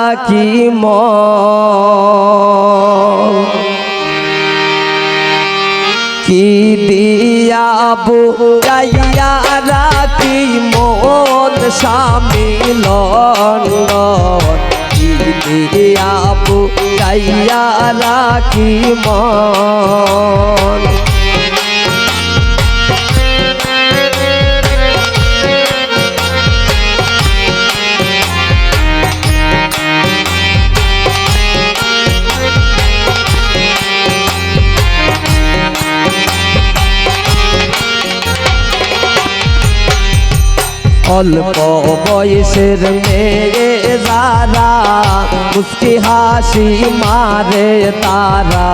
রাখি মন কি দিয়া বুঝাইয়া রাখি মন স্বামী লন্ডন কি দিয়া বুঝাইয়া রাখি মন অল্প বয়সের মেয়ে যারা মুস্কি হাসি মারে তারা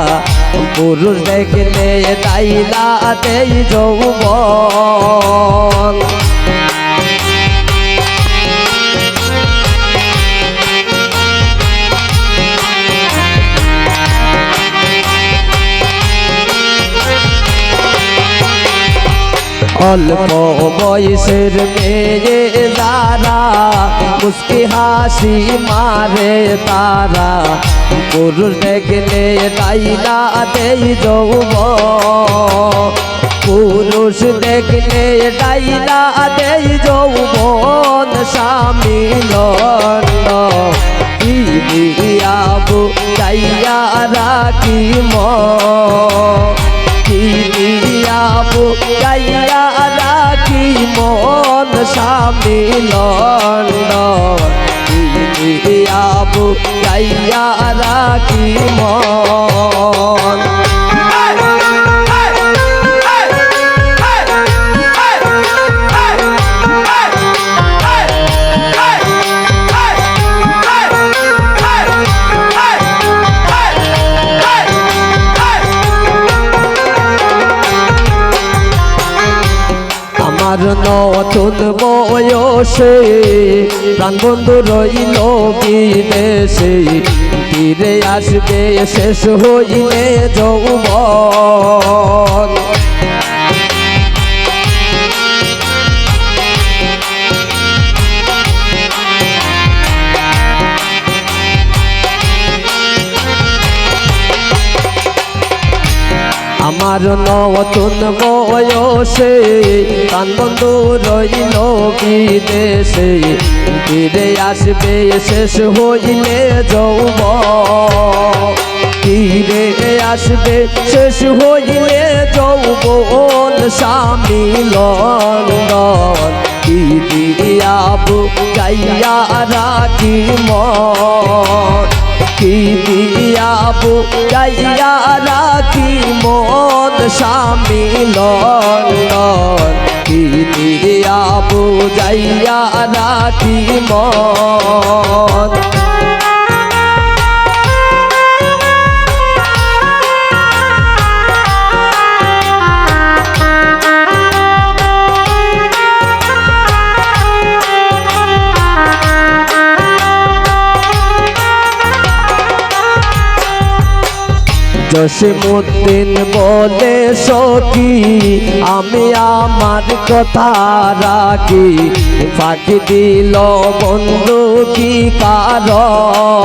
পুরুষ দেখলে তাইলা দেই যৌবন অল্প বয়সের মেয়ে যারা মুস্কি হাসি মারে তারা পুরুষ দেখলে তাইলা দেই যৌবন পুরুষ দেখলে তাইলা দেই যৌবন স্বামী লন্ডন কি দিয়া বুঝাইয়া রাখি মন কি দিয়া বুঝাইয়া রাখি মন স্বামী লন্ডন কি দিয়া বুঝাইয়া রাখি মন আমার নতুন বয়সে প্রাণবন্ধু রইল বিদেশে ফিরে আসবে শেষ হইলে যৌবন আমার নতুন বয়সে প্রাণবন্ধু রইল বিদেশে ফিরে আসবে শেষ হইলে যৌবন ফিরে আসবে শেষ হইলে যৌবন স্বামী লন্ডন কি দিয়া বুঝাইয়া রাখি মন কি দিয়া বুঝাইয়া রাখি মন স্বামী লন্ডন কি দিয়া বুঝাইয়া রাখি মন জসিমউদ্দিন বলে সখী আমি আমার কথা রাখি ফাঁকি দিল বন্ধু কি কারণ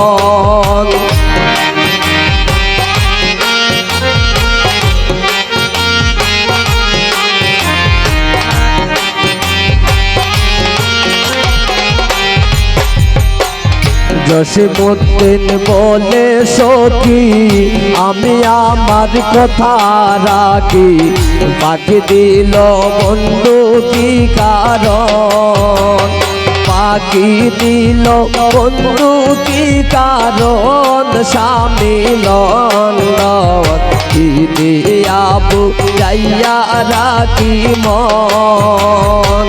জসিমউদ্দিন বলে সখী আমি আমার কথা রাখি ফাঁকি দিল বন্ধু কি কারণ ফাঁকি দিল বন্ধু কি কারণ স্বামী লন্ডন কি দিয়া বুঝাইয়া রাখি মন